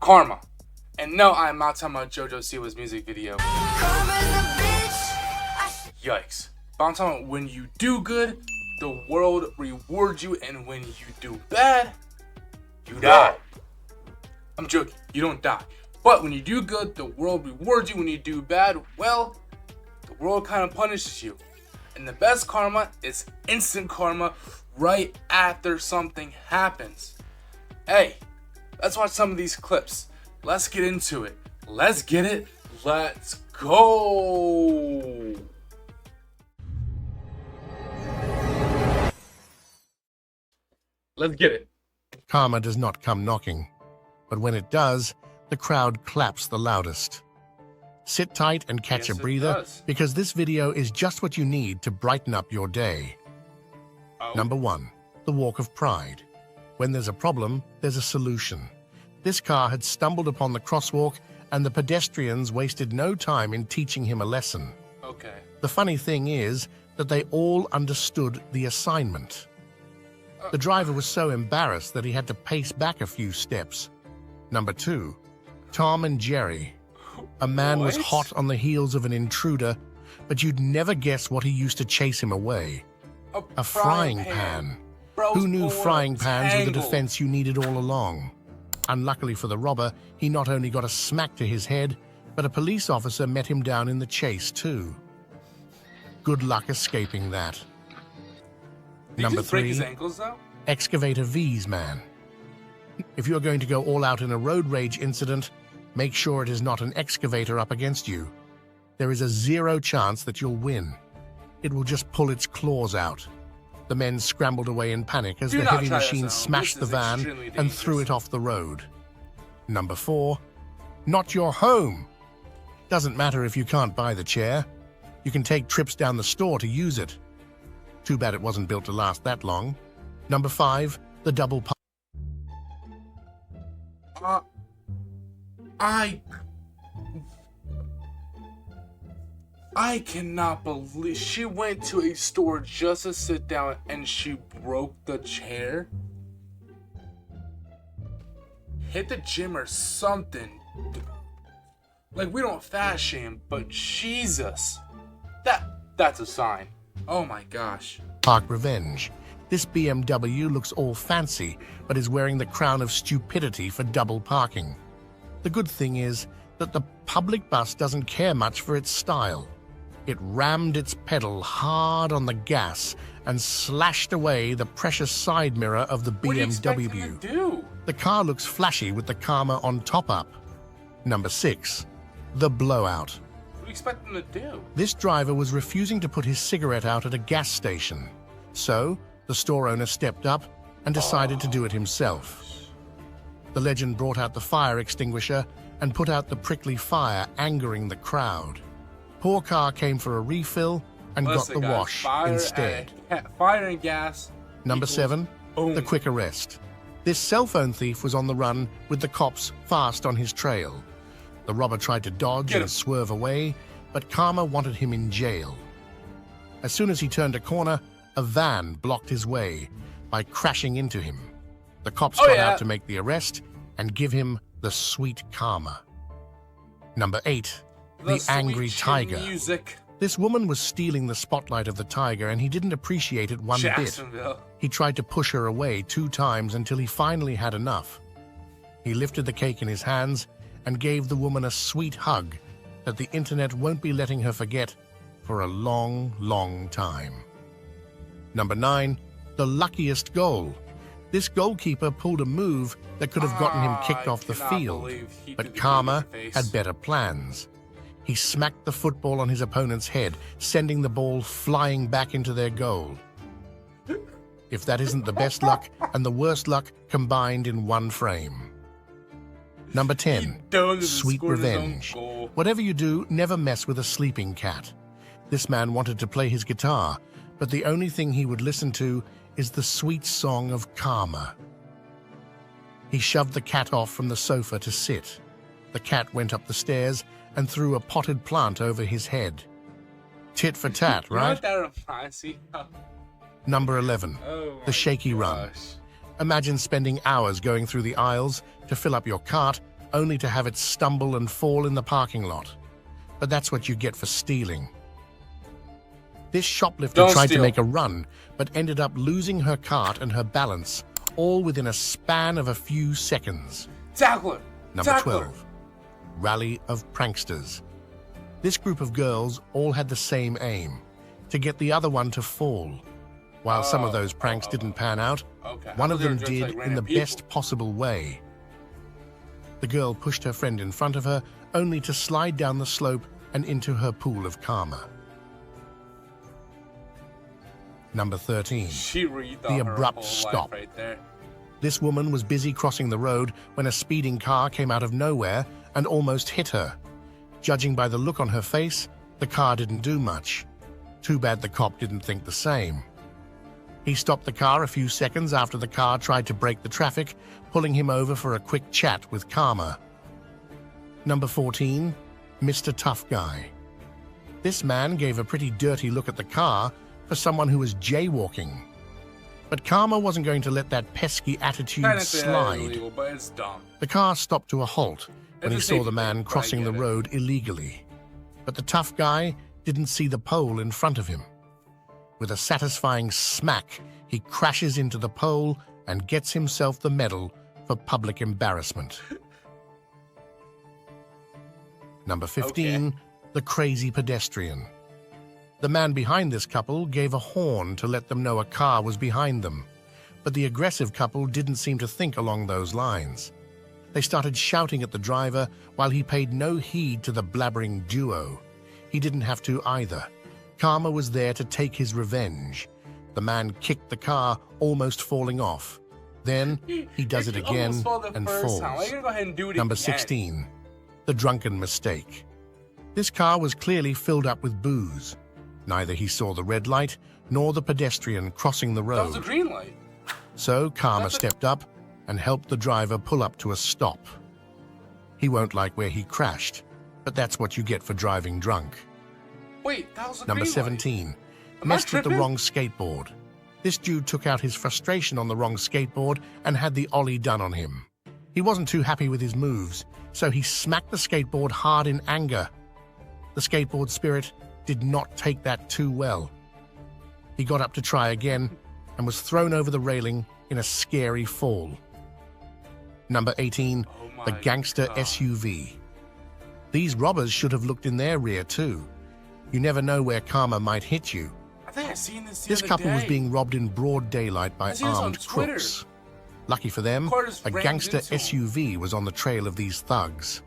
Karma. And no, I'm not talking about JoJo Siwa's music video. Yikes. But I'm talking about when you do good, the world rewards you, and when you do bad, you die. I'm joking, you don't die. But when you do good, the world rewards you. When you do bad, well, the world kind of punishes you. And the best karma is instant karma right after something happens. Hey, let's watch some of these clips. Let's get into it. Let's get it. Let's go. Let's get it. Karma does not come knocking, but when it does, the crowd claps the loudest. Sit tight and catch a breather, because this video is just what you need to brighten up your day. Number 1, the walk of pride. When there's a problem, there's a solution. This car had stumbled upon the crosswalk, and the pedestrians wasted no time in teaching him a lesson. Okay. The funny thing is that they all understood the assignment. The driver was so embarrassed that he had to pace back a few steps. Number 2, Tom and Jerry. A man was hot on the heels of an intruder, but you'd never guess what he used to chase him away. A frying pan. Who knew frying pans were the defense you needed all along? Unluckily for the robber, he not only got a smack to his head, but a police officer met him down in the chase too. Good luck escaping that. Number 3, break his ankles, though? Excavator V's man. If you're going to go all out in a road rage incident, make sure it is not an excavator up against you. There is a 0 chance that you'll win. It will just pull its claws out. The men scrambled away in panic as the heavy machine smashed the van and threw it off the road. Number 4, not your home. Doesn't matter if you can't buy the chair. You can take trips down the store to use it. Too bad it wasn't built to last that long. Number 5, the double park. I cannot believe she went to a store just to sit down and she broke the chair. Hit the gym or something. Like, we don't fat shame, but Jesus. That's a sign. Oh my gosh. Park revenge. This BMW looks all fancy, but is wearing the crown of stupidity for double parking. The good thing is that the public bus doesn't care much for its style. It rammed its pedal hard on the gas and slashed away the precious side mirror of the BMW. What do you expect him to do? The car looks flashy with the Karma on top up. Number 6, the blowout. What do you expect him to do? This driver was refusing to put his cigarette out at a gas station. So, the store owner stepped up and decided to do it himself. The legend brought out the fire extinguisher and put out the prickly fire, angering the crowd. Poor car came for a refill and got the wash instead. Fire and gas. Number 7, the quick arrest. This cell phone thief was on the run with the cops fast on his trail. The robber tried to dodge and swerve away, but Karma wanted him in jail. As soon as he turned a corner, a van blocked his way by crashing into him. The cops got out to make the arrest and give him the sweet karma. Number 8, the angry tiger. This woman was stealing the spotlight of the tiger, and he didn't appreciate it one bit. He tried to push her away 2 times until he finally had enough. He lifted the cake in his hands and gave the woman a sweet hug that the internet won't be letting her forget for a long, long time. Number 9, the luckiest goal. This goalkeeper pulled a move that could have gotten him kicked off the field, but Karma had better plans. He smacked the football on his opponent's head, sending the ball flying back into their goal. If that isn't the best luck and the worst luck combined in one frame. Number 10, sweet revenge. Whatever you do, never mess with a sleeping cat. This man wanted to play his guitar, but the only thing he would listen to is the sweet song of Karma. He shoved the cat off from the sofa to sit. The cat went up the stairs and threw a potted plant over his head. Tit for tat, right? Number 11, the shaky run. Imagine spending hours going through the aisles to fill up your cart, only to have it stumble and fall in the parking lot. But that's what you get for stealing. This shoplifter Don't tried steal. to make a run, but ended up losing her cart and her balance, all within a span of a few seconds. Tackler. Number Tackler. 12. Rally of Pranksters. This group of girls all had the same aim, to get the other one to fall. While some of those pranks didn't pan out, Okay. one of They were them just, did like, in random the people. best possible way. The girl pushed her friend in front of her, only to slide down the slope and into her pool of karma. Number 13. She rethought The her abrupt whole stop. life right there. This woman was busy crossing the road when a speeding car came out of nowhere and almost hit her. Judging by the look on her face, the car didn't do much. Too bad the cop didn't think the same. He stopped the car a few seconds after the car tried to break the traffic, pulling him over for a quick chat with karma. Number 14. Mr. Tough Guy. This man gave a pretty dirty look at the car for someone who was jaywalking. But karma wasn't going to let that pesky attitude Technically, that is slide. illegal, but it's dumb. The car stopped to a halt when he It's a saw safety the man thing, but I crossing the get it. road illegally. But the tough guy didn't see the pole in front of him. With a satisfying smack, he crashes into the pole and gets himself the medal for public embarrassment. Number 15, The Crazy Pedestrian. The man behind this couple gave a horn to let them know a car was behind them, but the aggressive couple didn't seem to think along those lines. They started shouting at the driver while he paid no heed to the blabbering duo. He didn't have to either. Karma was there to take his revenge. The man kicked the car, almost falling off. Then he does it You again almost fall the and first falls. time. Why are you gonna go ahead and do it Number again? 16. The Drunken Mistake. This car was clearly filled up with booze. Neither he saw the red light nor the pedestrian crossing the That was a road. green light. So Karma That's a- stepped up and helped the driver pull up to a stop. He won't like where he crashed, but that's what you get for driving drunk. Wait, that was a Number green 17. Light. Am I Messed with the tripping? wrong skateboard. This dude took out his frustration on the wrong skateboard and had the ollie done on him. He wasn't too happy with his moves, so he smacked the skateboard hard in anger. The skateboard spirit did not take that too well. He got up to try again and was thrown over the railing in a scary fall. Number 18. Oh my The Gangster God. SUV. These robbers should have looked in their rear too. You never know where karma might hit you. I think I seen this the This other couple was day. being robbed in broad daylight by I seen this on armed Twitter. crooks. Lucky for them, Car just a rammed gangster into 'em. SUV was on the trail of these thugs.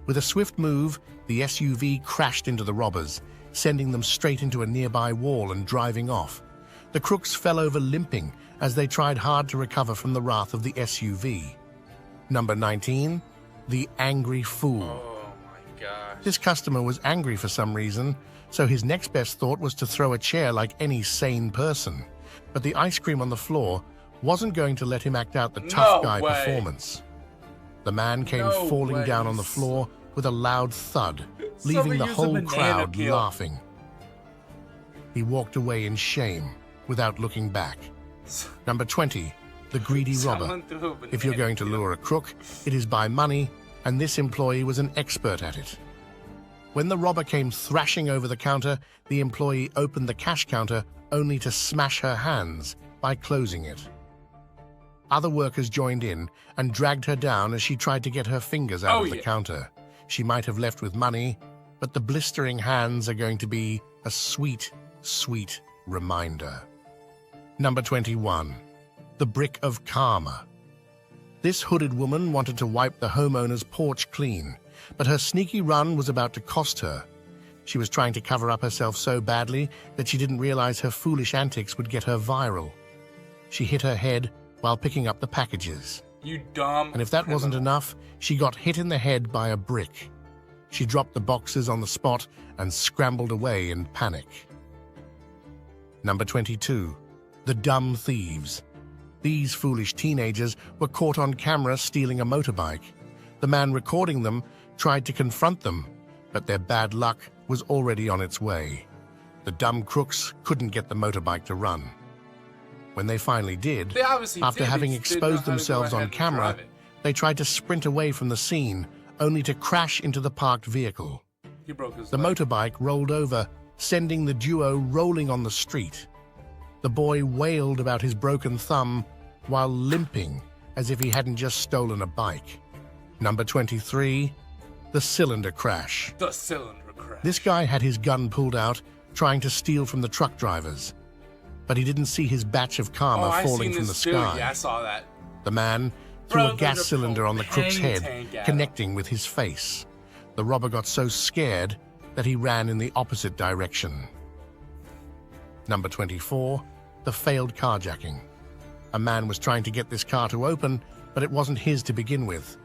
With a swift move, the SUV crashed into the robbers, sending them straight into a nearby wall and driving off. The crooks fell over limping as they tried hard to recover from the wrath of the SUV. Number 19. The Angry Fool. Oh my gosh. This customer was angry for some reason, so his next best thought was to throw a chair like any sane person. But the ice cream on the floor wasn't going to let him act out the tough No guy way. performance. The man came No falling way. down on the floor with a loud thud, leaving Somebody the used a whole banana crowd peel. laughing. He walked away in shame without looking back. Number 20. The Greedy Robber. Someone threw a If you're banana going to peel. lure a crook, it is by money, and this employee was an expert at it. When the robber came thrashing over the counter, the employee opened the cash counter only to smash her hands by closing it. Other workers joined in and dragged her down as she tried to get her fingers out Oh, of the yeah. counter. She might have left with money, but the blistering hands are going to be a sweet, sweet reminder. Number 21. The Brick of Karma. This hooded woman wanted to wipe the homeowner's porch clean, but her sneaky run was about to cost her. She was trying to cover up herself so badly that she didn't realize her foolish antics would get her viral. She hit her head while picking up the packages. You dumb. And if that wasn't enough, she got hit in the head by a brick. She dropped the boxes on the spot and scrambled away in panic. Number 22. The Dumb Thieves. These foolish teenagers were caught on camera stealing a motorbike. The man recording them tried to confront them, but their bad luck was already on its way. The dumb crooks couldn't get the motorbike to run. When they finally did, They obviously after did, having they just didn't know exposed how to go themselves ahead on and camera, drive it. They tried to sprint away from the scene, only to crash into the parked vehicle. He broke his The leg. motorbike rolled over, sending the duo rolling on the street. The boy wailed about his broken thumb while limping as if he hadn't just stolen a bike. Number 23, the cylinder crash. The cylinder crash. This guy had his gun pulled out, trying to steal from the truck drivers. But he didn't see his batch of karma falling from the sky. Yeah, I saw that. The man threw Bro, a gas there's a cylinder on the crook's propane head, tank at connecting with his face. The robber got so scared that he ran in the opposite direction. Number 24, the failed carjacking. A man was trying to get this car to open, but it wasn't his to begin with.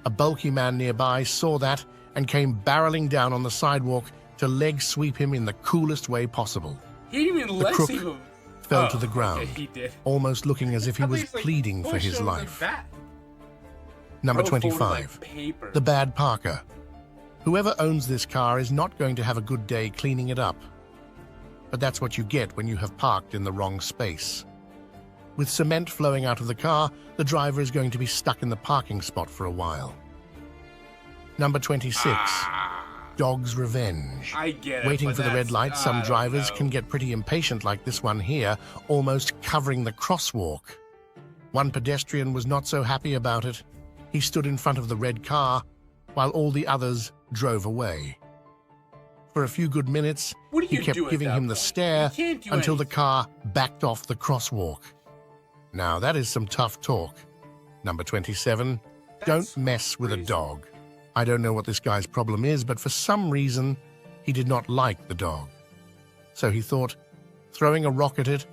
A bulky man nearby saw that and came barreling down on the sidewalk to leg sweep him in the coolest way possible. He didn't even let crook him. Fell to the ground, Okay, he did. almost looking as if he I was thought he's, like, pleading for his pushing him life. like that. Number Bro folded 25, like paper. the bad parker. Whoever owns this car is not going to have a good day cleaning it up. But that's what you get when you have parked in the wrong space. With cement flowing out of the car, the driver is going to be stuck in the parking spot for a while. Number 26, dog's revenge. I get it. Waiting but for the red that's- light, some I don't drivers know. can get pretty impatient like this one here, almost covering the crosswalk. One pedestrian was not so happy about it. He stood in front of the red car while all the others drove away. For a few good minutes, What do he you kept do at giving that him the point? stare You can't do until the anything. car backed off the crosswalk. Now that is some tough talk. Number 27, That's don't mess with a crazy. dog. I don't know what this guy's problem is, but for some reason, he did not like the dog. So he thought throwing a rock at it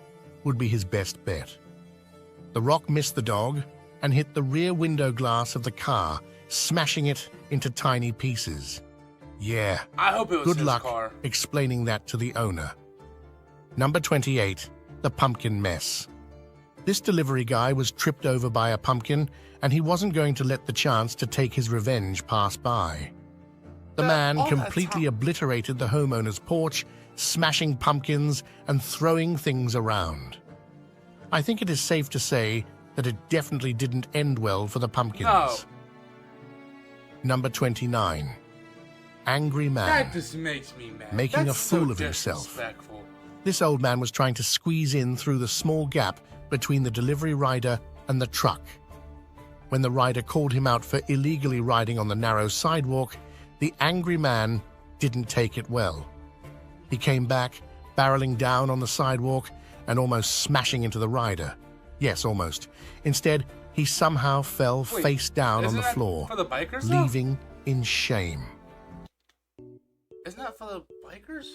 would be his best bet. The rock missed the dog and hit the rear window glass of the car, smashing it into tiny pieces. Yeah, I hope it was good his luck car. explaining that to the owner. Number 28, the pumpkin mess. This delivery guy was tripped over by a pumpkin, and he wasn't going to let the chance to take his revenge pass by. The man all that completely time- obliterated the homeowner's porch, smashing pumpkins and throwing things around. I think it is safe to say that it definitely didn't end well for the pumpkins. No. Number 29, angry man. That just makes me mad. Making That's a fool so of himself. disrespectful. This old man was trying to squeeze in through the small gap between the delivery rider and the truck. When the rider called him out for illegally riding on the narrow sidewalk, the angry man didn't take it well. He came back, barreling down on the sidewalk and almost smashing into the rider. Yes, almost. Instead, he somehow fell Wait, face down on Isn't the that floor, for the bikers, though? leaving in shame. Isn't that for the bikers?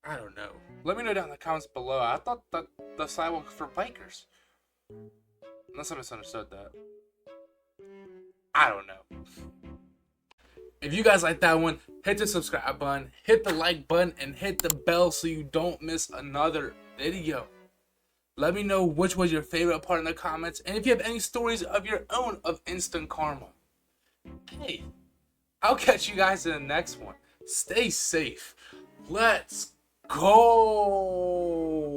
I don't know. Let me know down in the comments below. I thought that the sidewalk was for bikers. Unless I misunderstood that. I don't know. If you guys like that one, hit the subscribe button, hit the like button, and hit the bell so you don't miss another video. Let me know which was your favorite part in the comments, and if you have any stories of your own of instant karma. Hey, I'll catch you guys in the next one. Stay safe. Let's go.